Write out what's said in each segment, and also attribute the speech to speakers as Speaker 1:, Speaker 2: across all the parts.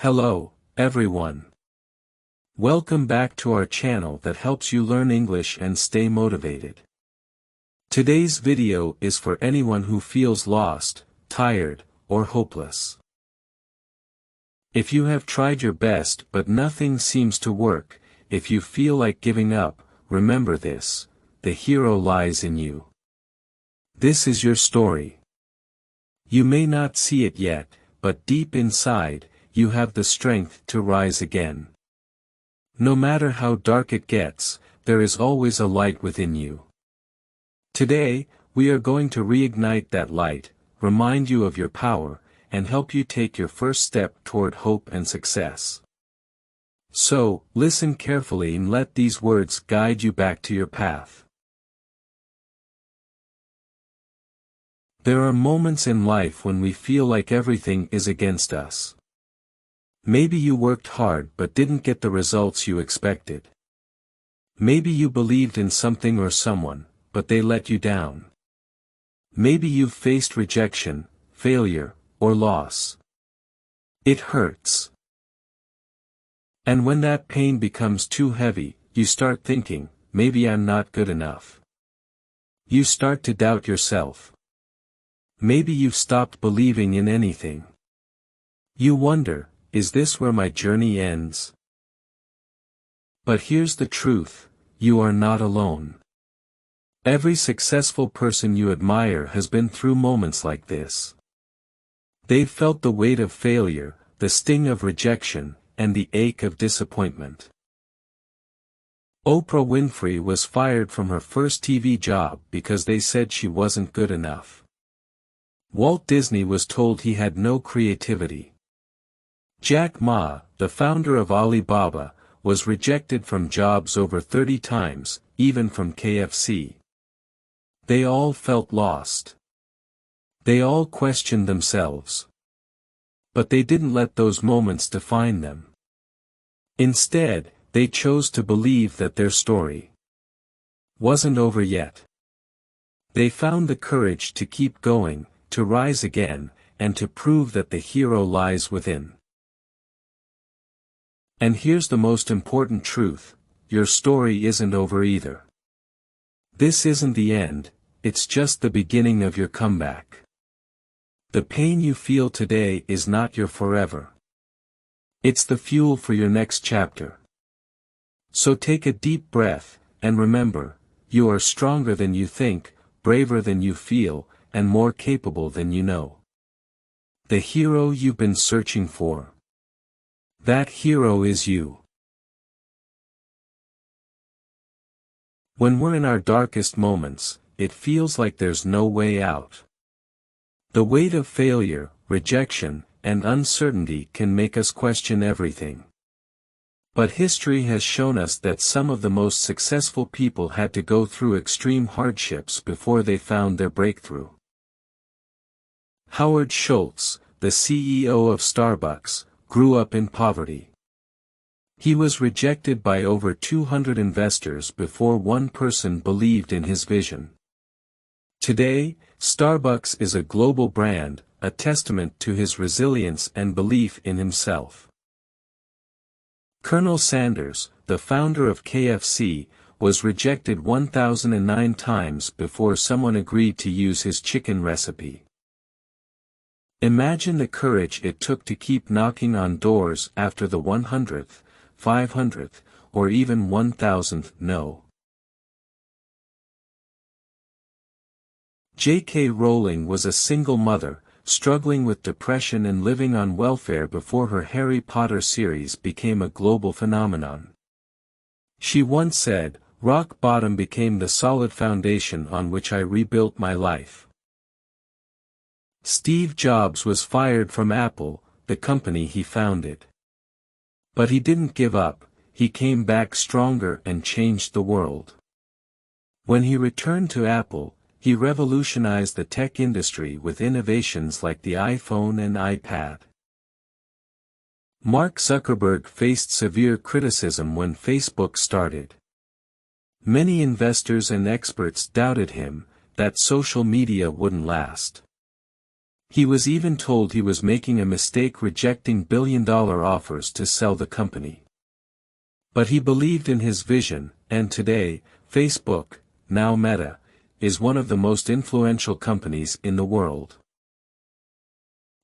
Speaker 1: Hello, everyone. Welcome back to our channel that helps you learn English and stay motivated. Today's video is for anyone who feels lost, tired, or hopeless. If you have tried your best but nothing seems to work, if you feel like giving up, remember this: the hero lies in you. This is your story. You may not see it yet, but deep inside, you have the strength to rise again. No matter how dark it gets, there is always a light within you. Today, we are going to reignite that light, remind you of your power, and help you take your first step toward hope and success. So, listen carefully and let these words guide you back to your path. There are moments in life when we feel like everything is against us. Maybe you worked hard but didn't get the results you expected. Maybe you believed in something or someone, but they let you down. Maybe you've faced rejection, failure, or loss. It hurts. And when that pain becomes too heavy, you start thinking, maybe I'm not good enough. You start to doubt yourself. Maybe you've stopped believing in anything. You wonder, is this where my journey ends? But here's the truth: you are not alone. Every successful person you admire has been through moments like this. They've felt the weight of failure, the sting of rejection, and the ache of disappointment. Oprah Winfrey was fired from her first TV job because they said she wasn't good enough. Walt Disney was told he had no creativity. Jack Ma, the founder of Alibaba, was rejected from jobs over 30 times, even from KFC. They all felt lost. They all questioned themselves. But they didn't let those moments define them. Instead, they chose to believe that their story wasn't over yet. They found the courage to keep going, to rise again, and to prove that the hero lies within. And here's the most important truth: your story isn't over either. This isn't the end, it's just the beginning of your comeback. The pain you feel today is not your forever. It's the fuel for your next chapter. So take a deep breath, and remember, you are stronger than you think, braver than you feel, and more capable than you know. The hero you've been searching for. That hero is you. When we're in our darkest moments, it feels like there's no way out. The weight of failure, rejection, and uncertainty can make us question everything. But history has shown us that some of the most successful people had to go through extreme hardships before they found their breakthrough. Howard Schultz, the CEO of Starbucks, grew up in poverty. He was rejected by over 200 investors before one person believed in his vision. Today, Starbucks is a global brand, a testament to his resilience and belief in himself. Colonel Sanders, the founder of KFC, was rejected 1,009 times before someone agreed to use his chicken recipe. Imagine the courage it took to keep knocking on doors after the 100th, 500th, or even 1,000th no. J.K. Rowling was a single mother, struggling with depression and living on welfare before her Harry Potter series became a global phenomenon. She once said, "Rock bottom became the solid foundation on which I rebuilt my life." Steve Jobs was fired from Apple, the company he founded. But he didn't give up, he came back stronger and changed the world. When he returned to Apple, he revolutionized the tech industry with innovations like the iPhone and iPad. Mark Zuckerberg faced severe criticism when Facebook started. Many investors and experts doubted him, that social media wouldn't last. He was even told he was making a mistake rejecting billion-dollar offers to sell the company. But he believed in his vision, and today, Facebook, now Meta, is one of the most influential companies in the world.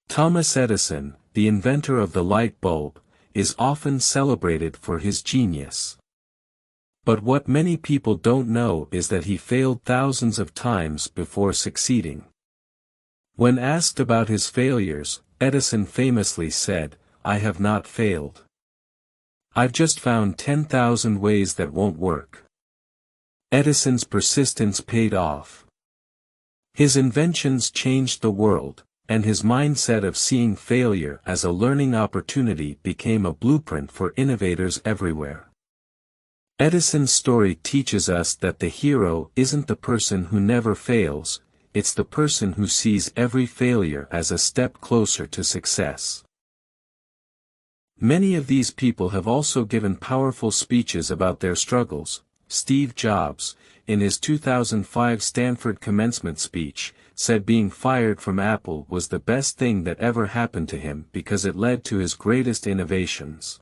Speaker 1: Thomas Edison, the inventor of the light bulb, is often celebrated for his genius. But what many people don't know is that he failed thousands of times before succeeding. When asked about his failures, Edison famously said, "I have not failed. I've just found 10,000 ways that won't work." Edison's persistence paid off. His inventions changed the world, and his mindset of seeing failure as a learning opportunity became a blueprint for innovators everywhere. Edison's story teaches us that the hero isn't the person who never fails, it's the person who sees every failure as a step closer to success. Many of these people have also given powerful speeches about their struggles. Steve Jobs, in his 2005 Stanford commencement speech, said being fired from Apple was the best thing that ever happened to him because it led to his greatest innovations.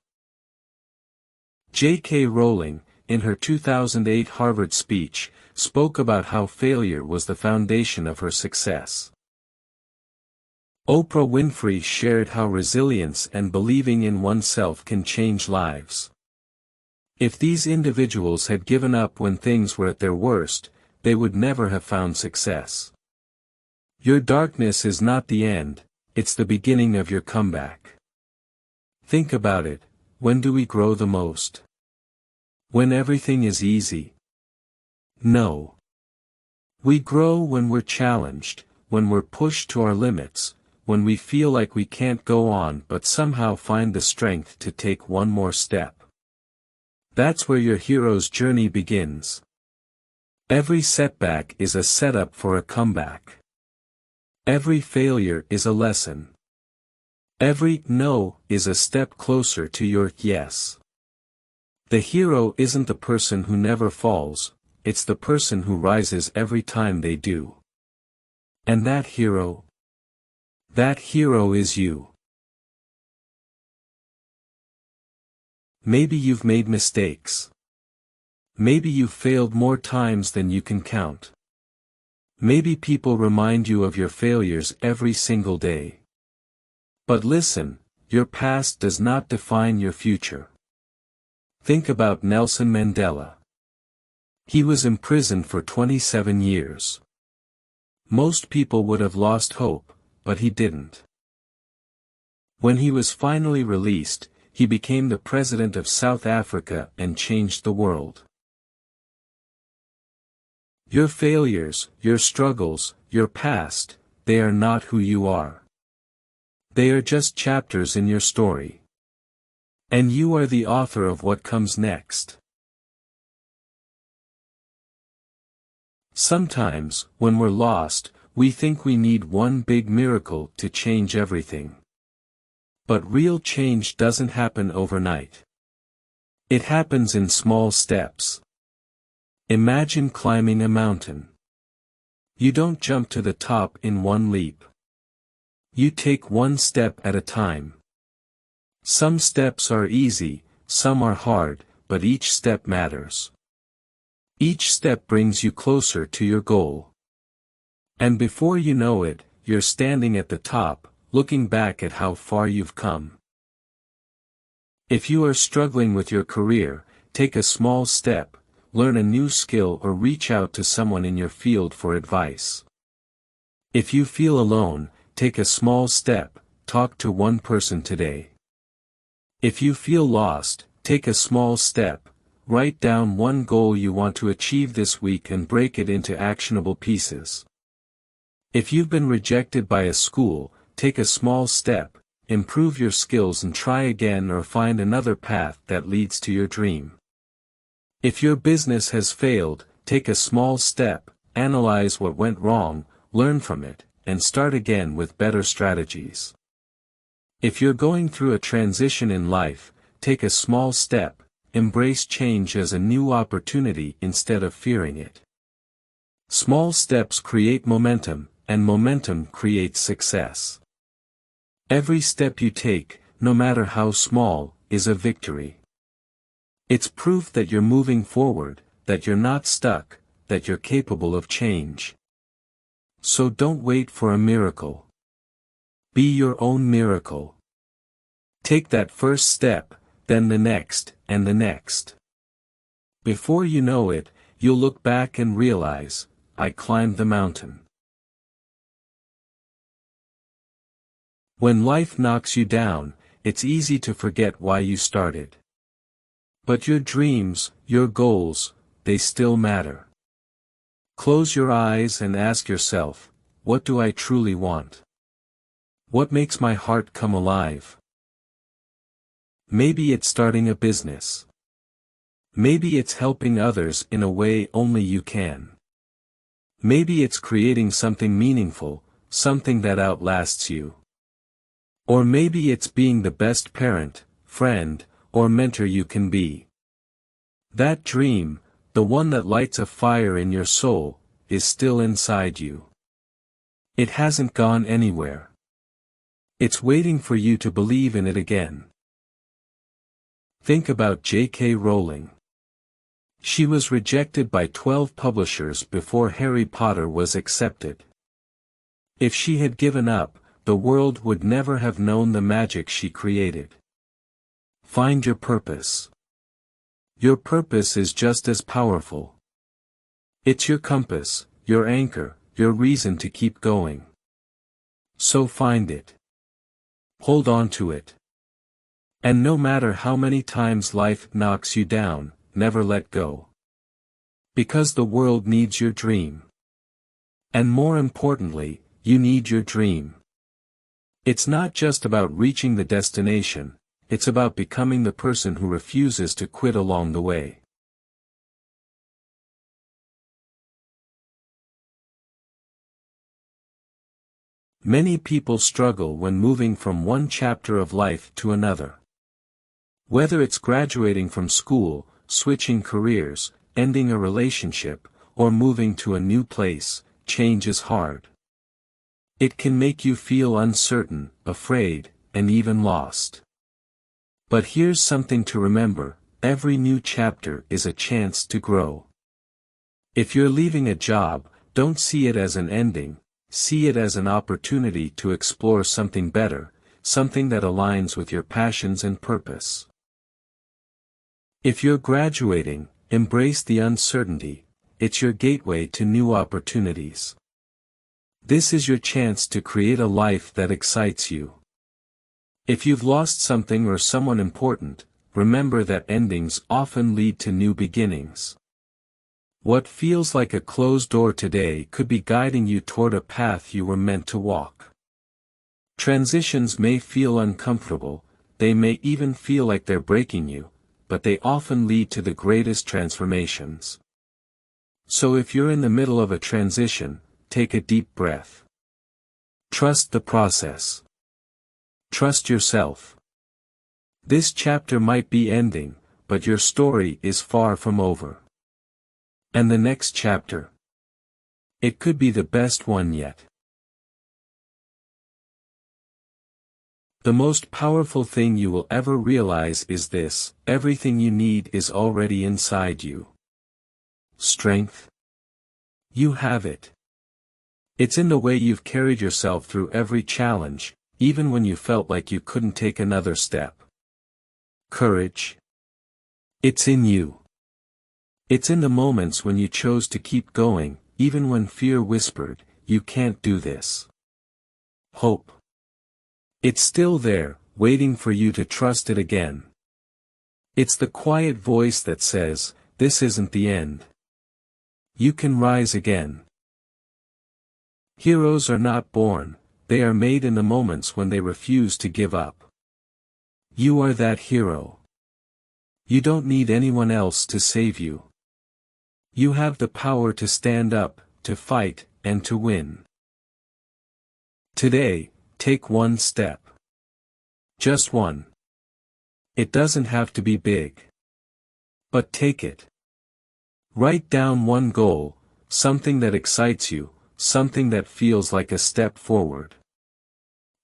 Speaker 1: J.K. Rowling, in her 2008 Harvard speech, spoke about how failure was the foundation of her success. Oprah Winfrey shared how resilience and believing in oneself can change lives. If these individuals had given up when things were at their worst, they would never have found success. Your darkness is not the end, it's the beginning of your comeback. Think about it, when do we grow the most? When everything is easy? No. We grow when we're challenged, when we're pushed to our limits, when we feel like we can't go on but somehow find the strength to take one more step. That's where your hero's journey begins. Every setback is a setup for a comeback. Every failure is a lesson. Every no is a step closer to your yes. The hero isn't the person who never falls, it's the person who rises every time they do. And that hero is you. Maybe you've made mistakes. Maybe you've failed more times than you can count. Maybe people remind you of your failures every single day. But listen, your past does not define your future. Think about Nelson Mandela. He was imprisoned for 27 years. Most people would have lost hope, but he didn't. When he was finally released, he became the president of South Africa and changed the world. Your failures, your struggles, your past, they are not who you are. They are just chapters in your story. And you are the author of what comes next. Sometimes, when we're lost, we think we need one big miracle to change everything. But real change doesn't happen overnight. It happens in small steps. Imagine climbing a mountain. You don't jump to the top in one leap. You take one step at a time. Some steps are easy, some are hard, but each step matters. Each step brings you closer to your goal. And before you know it, you're standing at the top, looking back at how far you've come. If you are struggling with your career, take a small step. Learn a new skill or reach out to someone in your field for advice. If you feel alone, take a small step, talk to one person today. If you feel lost, take a small step, write down one goal you want to achieve this week and break it into actionable pieces. If you've been rejected by a school, take a small step, improve your skills and try again or find another path that leads to your dream. If your business has failed, take a small step, analyze what went wrong, learn from it, and start again with better strategies. If you're going through a transition in life, take a small step, embrace change as a new opportunity instead of fearing it. Small steps create momentum, and momentum creates success. Every step you take, no matter how small, is a victory. It's proof that you're moving forward, that you're not stuck, that you're capable of change. So don't wait for a miracle. Be your own miracle. Take that first step, then the next, and the next. Before you know it, you'll look back and realize, I climbed the mountain. When life knocks you down, it's easy to forget why you started. But your dreams, your goals, they still matter. Close your eyes and ask yourself, what do I truly want? What makes my heart come alive? Maybe it's starting a business. Maybe it's helping others in a way only you can. Maybe it's creating something meaningful, something that outlasts you. Or maybe it's being the best parent, friend, or mentor you can be. That dream, the one that lights a fire in your soul, is still inside you. It hasn't gone anywhere. It's waiting for you to believe in it again. Think about J.K. Rowling. She was rejected by 12 publishers before Harry Potter was accepted. If she had given up, the world would never have known the magic she created. Find your purpose. Your purpose is just as powerful. It's your compass, your anchor, your reason to keep going. So find it. Hold on to it. And no matter how many times life knocks you down, never let go. Because the world needs your dream. And more importantly, you need your dream. It's not just about reaching the destination, it's about becoming the person who refuses to quit along the way. Many people struggle when moving from one chapter of life to another. Whether it's graduating from school, switching careers, ending a relationship, or moving to a new place, change is hard. It can make you feel uncertain, afraid, and even lost. But here's something to remember, every new chapter is a chance to grow. If you're leaving a job, don't see it as an ending, see it as an opportunity to explore something better, something that aligns with your passions and purpose. If you're graduating, embrace the uncertainty, it's your gateway to new opportunities. This is your chance to create a life that excites you. If you've lost something or someone important, remember that endings often lead to new beginnings. What feels like a closed door today could be guiding you toward a path you were meant to walk. Transitions may feel uncomfortable, they may even feel like they're breaking you, but they often lead to the greatest transformations. So if you're in the middle of a transition, take a deep breath. Trust the process. Trust yourself. This chapter might be ending, but your story is far from over. And the next chapter? It could be the best one yet. The most powerful thing you will ever realize is this: everything you need is already inside you. Strength? You have it. It's in the way you've carried yourself through every challenge, even when you felt like you couldn't take another step. Courage? It's in you. It's in the moments when you chose to keep going, even when fear whispered, you can't do this. Hope? It's still there, waiting for you to trust it again. It's the quiet voice that says, this isn't the end. You can rise again. Heroes are not born, they are made in the moments when they refuse to give up. You are that hero. You don't need anyone else to save you. You have the power to stand up, to fight, and to win. Today, take one step. Just one. It doesn't have to be big. But take it. Write down one goal, something that excites you, something that feels like a step forward.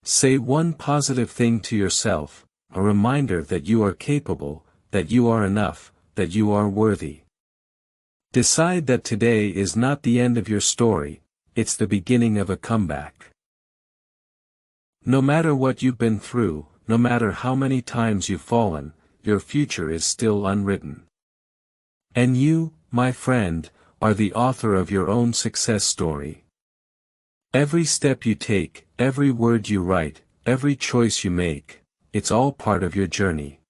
Speaker 1: Say one positive thing to yourself, a reminder that you are capable, that you are enough, that you are worthy. Decide that today is not the end of your story, it's the beginning of a comeback. No matter what you've been through, no matter how many times you've fallen, your future is still unwritten. And you, my friend, are the author of your own success story. Every step you take, every word you write, every choice you make, it's all part of your journey.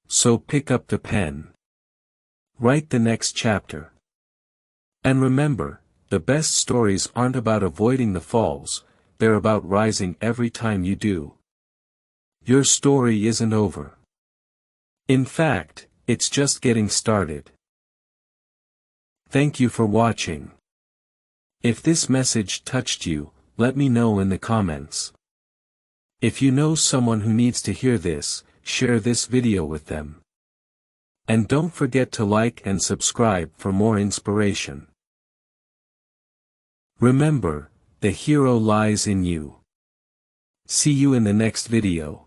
Speaker 1: So pick up the pen. Write the next chapter. And remember, the best stories aren't about avoiding the falls, they're about rising every time you do. Your story isn't over. In fact, it's just getting started. Thank you for watching. If this message touched you, let me know in the comments. If you know someone who needs to hear this, share this video with them. And don't forget to like and subscribe for more inspiration. Remember, the hero lies in you. See you in the next video.